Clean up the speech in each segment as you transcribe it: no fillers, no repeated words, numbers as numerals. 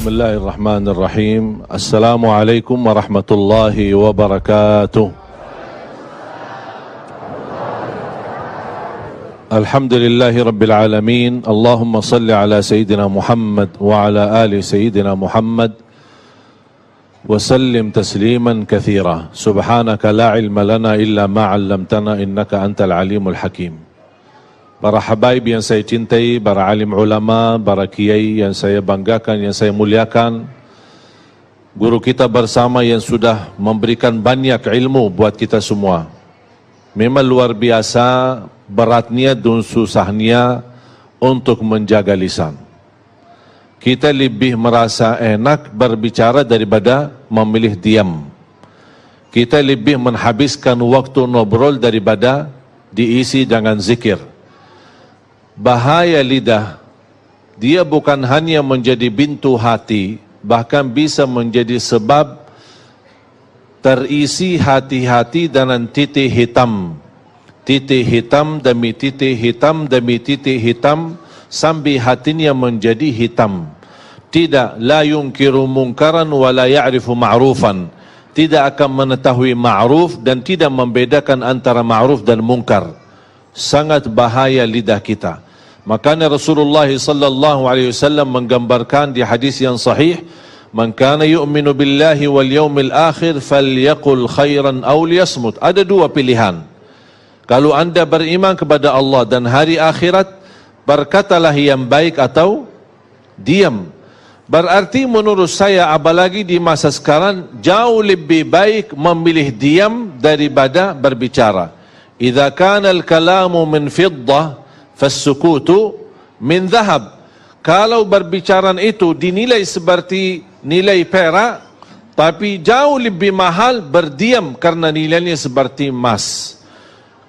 Bismillahirrahmanirrahim. Assalamualaikum warahmatullahi wabarakatuh. Alhamdulillahi rabbil alamin. Allahumma salli ala Sayyidina Muhammad wa ala ali Sayyidina Muhammad wa sallim tasliman kathira. Subhanaka la ilma lana illa ma 'allamtana innaka antal alimul hakim. Para habaib yang saya cintai, para alim ulama, para kiai yang saya banggakan, yang saya muliakan, guru kita bersama yang sudah memberikan banyak ilmu buat kita semua. Memang luar biasa beratnya dan susahnya untuk menjaga lisan. Kita lebih merasa enak berbicara daripada memilih diam. Kita lebih menghabiskan waktu ngobrol daripada diisi dengan zikir. Bahaya lidah, dia bukan hanya menjadi pintu hati, bahkan bisa menjadi sebab terisi hati-hati dengan titik hitam. Titik hitam demi titik hitam demi titik hitam sampai hatinya menjadi hitam. Tidak, la yunkiru munkaran wa la ya'rifu ma'rufan. Tidak akan mengetahui ma'ruf dan tidak membedakan antara ma'ruf dan munkar. Sangat bahaya lidah kita. Makanya Rasulullah sallallahu alaihi wasallam menggambarkan di hadis yang sahih, "Man kana yu'minu billahi wal yawmil akhir falyaqul khairan aw liyasmut." Ada dua pilihan. Kalau Anda beriman kepada Allah dan hari akhirat, berkatalah yang baik atau diam. Berarti menurut saya, apalagi di masa sekarang, jauh lebih baik memilih diam daripada berbicara. Idza kana al-kalamu min fiddah fas-sukutu min dhahab. Kalau berbicara itu dinilai seperti nilai perak, tapi jauh lebih mahal berdiam karena nilainya seperti emas.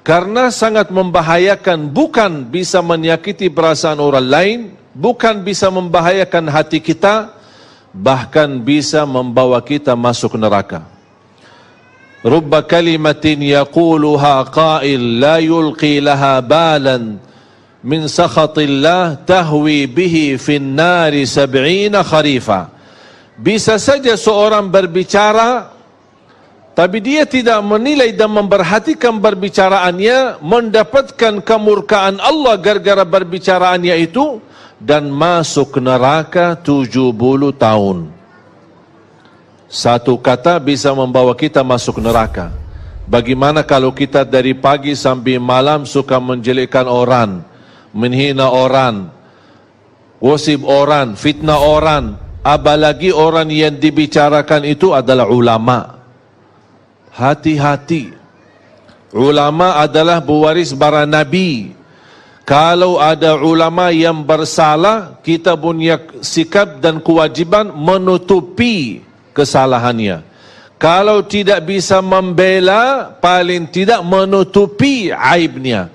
Karena sangat membahayakan, bukan bisa menyakiti perasaan orang lain, bukan bisa membahayakan hati kita, bahkan bisa membawa kita masuk neraka. Rubba kalimatin yaquluha qail la yulqi laha balan min sakhatillah tahwi bihi fin nari 70 kharifa. Bisa saja seorang berbicara tapi dia tidak menilai dan memperhatikan perbicaraannya, mendapatkan kemurkaan Allah gara-gara perbicaraannya itu dan masuk neraka 70 tahun. Satu kata bisa membawa kita masuk neraka. Bagaimana kalau kita dari pagi sampai malam suka menjelekkan orang, menghina orang, gosip orang, fitnah orang, apalagi orang yang dibicarakan itu adalah ulama. Hati-hati. Ulama adalah pewaris para nabi. Kalau ada ulama yang bersalah, kita punya sikap dan kewajiban menutupi kesalahannya. Kalau tidak bisa membela, paling tidak menutupi aibnya.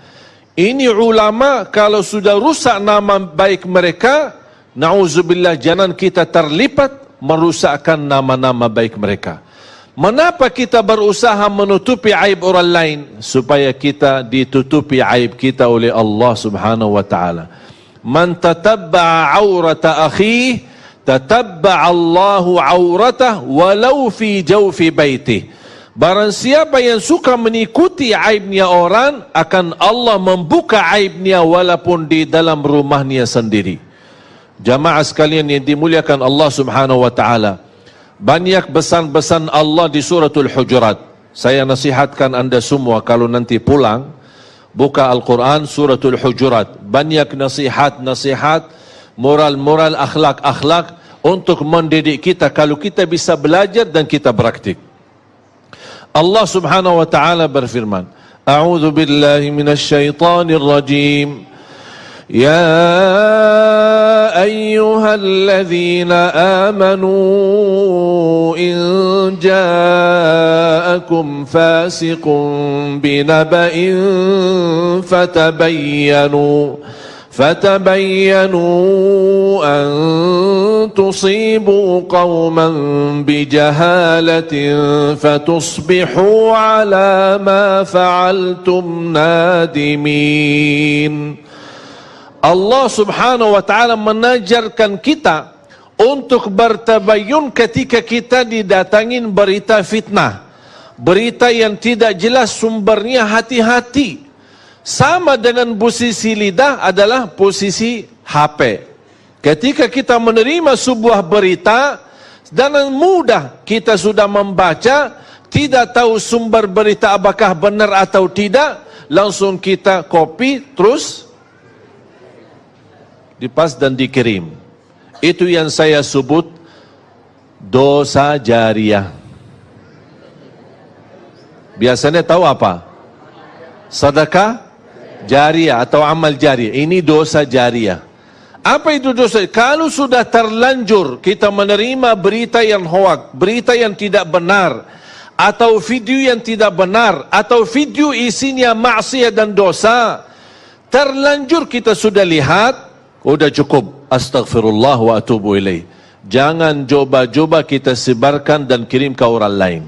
Ini ulama kalau sudah rusak nama baik mereka, na'udzubillah, jangan kita terlibat merusakkan nama-nama baik mereka. Mengapa kita berusaha menutupi aib orang lain? Supaya kita ditutupi aib kita oleh Allah subhanahu wa ta'ala. Man tatabba'a awrata akhihi tatabba'a Allahu awratah walau fi jawfi baitih. Barang siapa yang suka mengikuti aibnya orang, akan Allah membuka aibnya walaupun di dalam rumahnya sendiri. Jamaah sekalian yang dimuliakan Allah subhanahu wa ta'ala, banyak pesan-pesan Allah di suratul Hujurat. Saya nasihatkan Anda semua kalau nanti pulang, buka Al-Quran suratul Hujurat. Banyak nasihat-nasihat, moral-moral, akhlak-akhlak untuk mendidik kita kalau kita bisa belajar dan kita praktik. Allah subhanahu wa ta'ala berfirman, A'udzu billahi minasyaitonir rajim. Ya ayyuhalladzina amanu in ja'akum fasiqun binaba'in fatabayyanu an tusibu qauman bijahalatin fatusbihu ala ma fa'altum nadimin. Allah subhanahu wa ta'ala menajarkan kita untuk bertabayun ketika kita didatangin berita fitnah, berita yang tidak jelas sumbernya, hati-hati. Sama dengan posisi lidah adalah posisi HP. Ketika kita menerima sebuah berita, dengan mudah kita sudah membaca, tidak tahu sumber berita apakah benar atau tidak, langsung kita copy, terus dipas dan dikirim. Itu yang saya sebut dosa jariah. Biasanya tahu apa? Sedekah jariah atau amal jariah. Ini dosa jariah. Apa itu dosa? Kalau sudah terlanjur kita menerima berita yang hoak, berita yang tidak benar, atau video yang tidak benar, atau video isinya maksiat dan dosa, terlanjur kita sudah lihat, udah cukup, astaghfirullah wa atubu ilaih. Jangan coba-coba kita sebarkan dan kirim ke orang lain.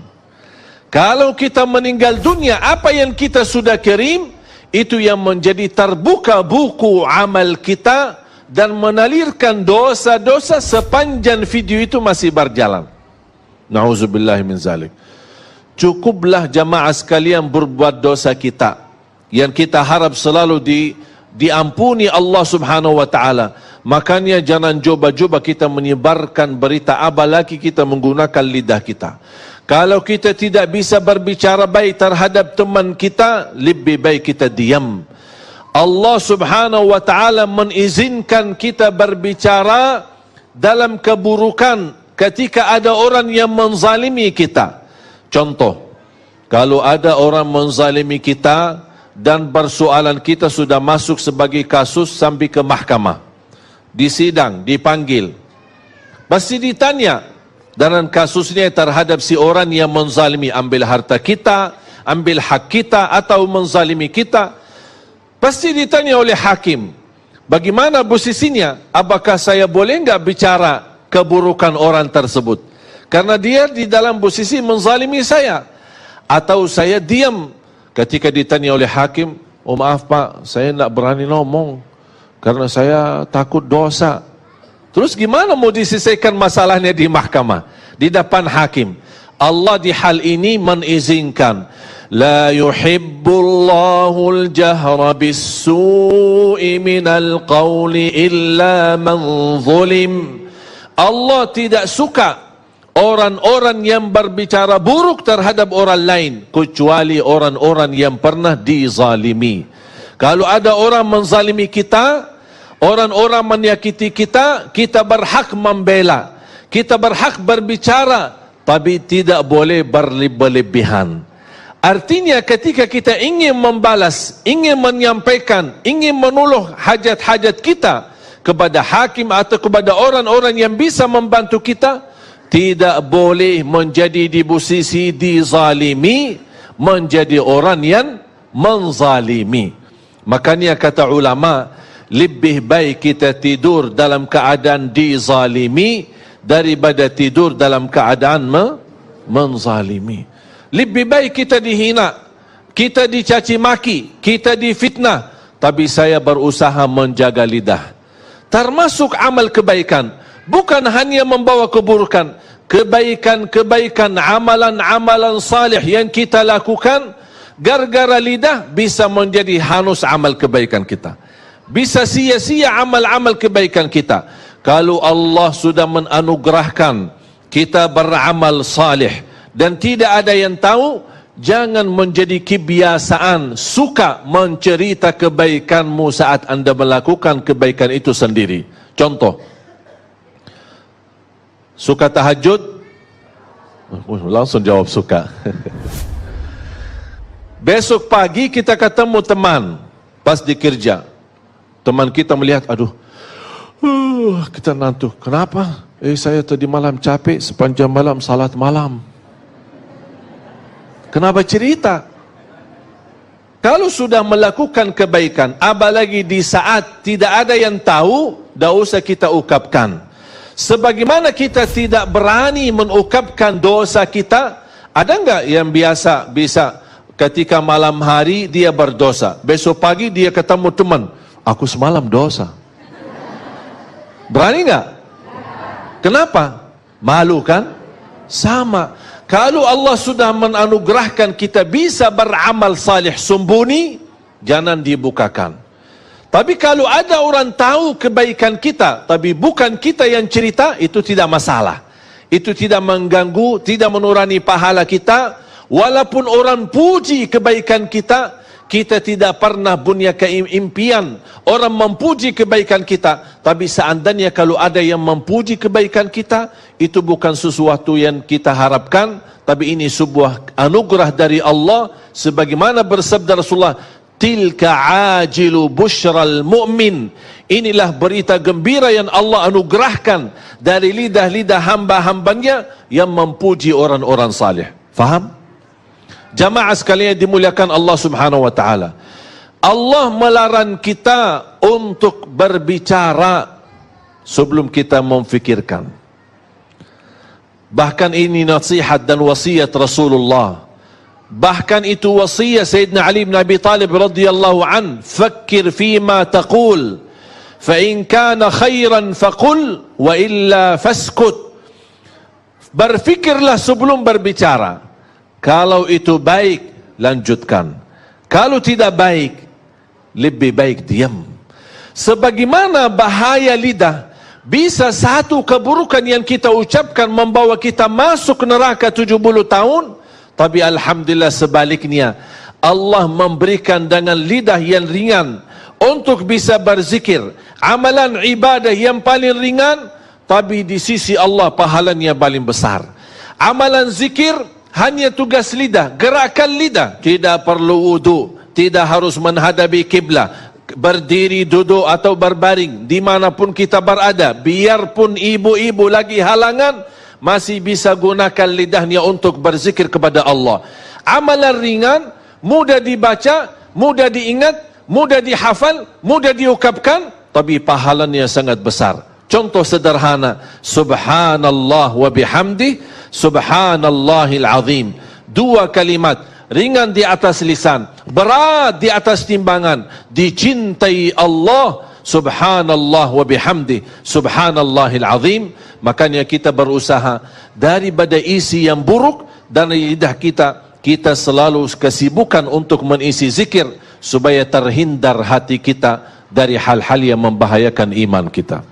Kalau kita meninggal dunia, apa yang kita sudah kirim, itu yang menjadi terbuka buku amal kita dan menalirkan dosa-dosa sepanjang video itu masih berjalan. Na'udzubillahi min zalik. Cukuplah jamaah sekalian berbuat dosa kita, yang kita harap selalu diampuni Allah subhanahu wa ta'ala. Makanya jangan coba-coba kita menyebarkan berita, apalagi kita menggunakan lidah kita. Kalau kita tidak bisa berbicara baik terhadap teman kita, lebih baik kita diam. Allah subhanahu wa ta'ala mengizinkan kita berbicara dalam keburukan ketika ada orang yang menzalimi kita. Contoh, kalau ada orang menzalimi kita dan persoalan kita sudah masuk sebagai kasus sampai ke mahkamah, di sidang, dipanggil, pasti ditanya dalam kasusnya terhadap si orang yang menzalimi, ambil harta kita, ambil hak kita, atau menzalimi kita. Pasti ditanya oleh hakim, bagaimana posisinya? Apakah saya boleh enggak bicara keburukan orang tersebut? Karena dia di dalam posisi menzalimi saya. Atau saya diam ketika ditanya oleh hakim, oh maaf pak, saya enggak berani ngomong karena saya takut dosa. Terus gimana mau diselesaikan masalahnya di mahkamah, di depan hakim? Allah di hal ini mengizinkan. La yuhibbullahu al-jahra bis-su'i minal qawli illa man zulim. Allah tidak suka orang-orang yang berbicara buruk terhadap orang lain, kecuali orang-orang yang pernah dizalimi. Kalau ada orang menzalimi kita, orang-orang menyakiti kita, kita berhak membela, kita berhak berbicara, tapi tidak boleh berlebihan. Artinya ketika kita ingin membalas, ingin menyampaikan, ingin menolong hajat-hajat kita kepada hakim atau kepada orang-orang yang bisa membantu kita, tidak boleh menjadi di posisi dizalimi, menjadi orang yang menzalimi. Makanya kata ulama, lebih baik kita tidur dalam keadaan dizalimi daripada tidur dalam keadaan menzalimi. Lebih baik kita dihina, kita dicaci maki, kita difitnah, tapi saya berusaha menjaga lidah. Termasuk amal kebaikan, bukan hanya membawa keburukan, kebaikan-kebaikan, amalan-amalan salih yang kita lakukan, gara-gara lidah bisa menjadi hanus amal kebaikan kita. Bisa sia-sia amal-amal kebaikan kita. Kalau Allah sudah menanugerahkan kita beramal salih dan tidak ada yang tahu, jangan menjadi kebiasaan suka mencerita kebaikanmu saat anda melakukan kebaikan itu sendiri. Contoh, suka tahajud? Langsung jawab suka. Besok pagi kita ketemu teman pas di kerja, teman kita melihat, aduh, kita ngantuk. Kenapa? Saya tadi malam capek, sepanjang malam salat malam. Kenapa cerita? Kalau sudah melakukan kebaikan, apalagi di saat tidak ada yang tahu, tidak usah kita ungkapkan. Sebagaimana kita tidak berani mengungkapkan dosa kita, ada enggak yang biasa bisa ketika malam hari dia berdosa, besok pagi dia ketemu teman, aku semalam dosa. Berani enggak? Kenapa? Malu kan? Sama. Kalau Allah sudah menganugerahkan kita bisa beramal salih sembunyi, jangan dibukakan. Tapi kalau ada orang tahu kebaikan kita, tapi bukan kita yang cerita, itu tidak masalah. Itu tidak mengganggu, tidak menurani pahala kita. Walaupun orang puji kebaikan kita, kita tidak pernah punya keimpian orang memuji kebaikan kita. Tapi seandainya kalau ada yang memuji kebaikan kita, itu bukan sesuatu yang kita harapkan, tapi ini sebuah anugerah dari Allah. Sebagaimana bersabda Rasulullah, tilka ajilu busyral mu'min. Inilah berita gembira yang Allah anugerahkan dari lidah-lidah hamba-hambanya yang memuji orang-orang salih. Faham? Jamaah sekalian dimuliakan Allah Subhanahu wa taala. Allah melarang kita untuk berbicara sebelum kita memfikirkan. Bahkan ini nasihat dan wasiat Rasulullah. Bahkan itu wasiat Sayyidina Ali bin Abi Talib radhiyallahu an, "Fakkir fima taqul, fa in kana khairan faqul wa illa faskut." Berfikirlah sebelum berbicara. Kalau itu baik, lanjutkan. Kalau tidak baik, lebih baik diam. Sebagaimana bahaya lidah, bisa satu keburukan yang kita ucapkan membawa kita masuk neraka 70 tahun. Tapi alhamdulillah sebaliknya, Allah memberikan dengan lidah yang ringan untuk bisa berzikir, amalan ibadah yang paling ringan, tapi di sisi Allah pahalanya paling besar. Amalan zikir hanya tugas lidah, gerakan lidah, tidak perlu wudu, tidak harus menghadapi kiblat, berdiri, duduk atau berbaring, dimanapun kita berada. Biarpun ibu-ibu lagi halangan, masih bisa gunakan lidahnya untuk berzikir kepada Allah. Amalan ringan, mudah dibaca, mudah diingat, mudah dihafal, mudah diucapkan, tapi pahalanya sangat besar. Contoh sederhana, subhanallah wa bihamdi, subhanallahil azim. Dua kalimat, ringan di atas lisan, berat di atas timbangan, dicintai Allah, subhanallah wa bihamdi, subhanallahil azim. Makanya kita berusaha daripada isi yang buruk dan lidah kita selalu kesibukan untuk mengisi zikir supaya terhindar hati kita dari hal-hal yang membahayakan iman kita.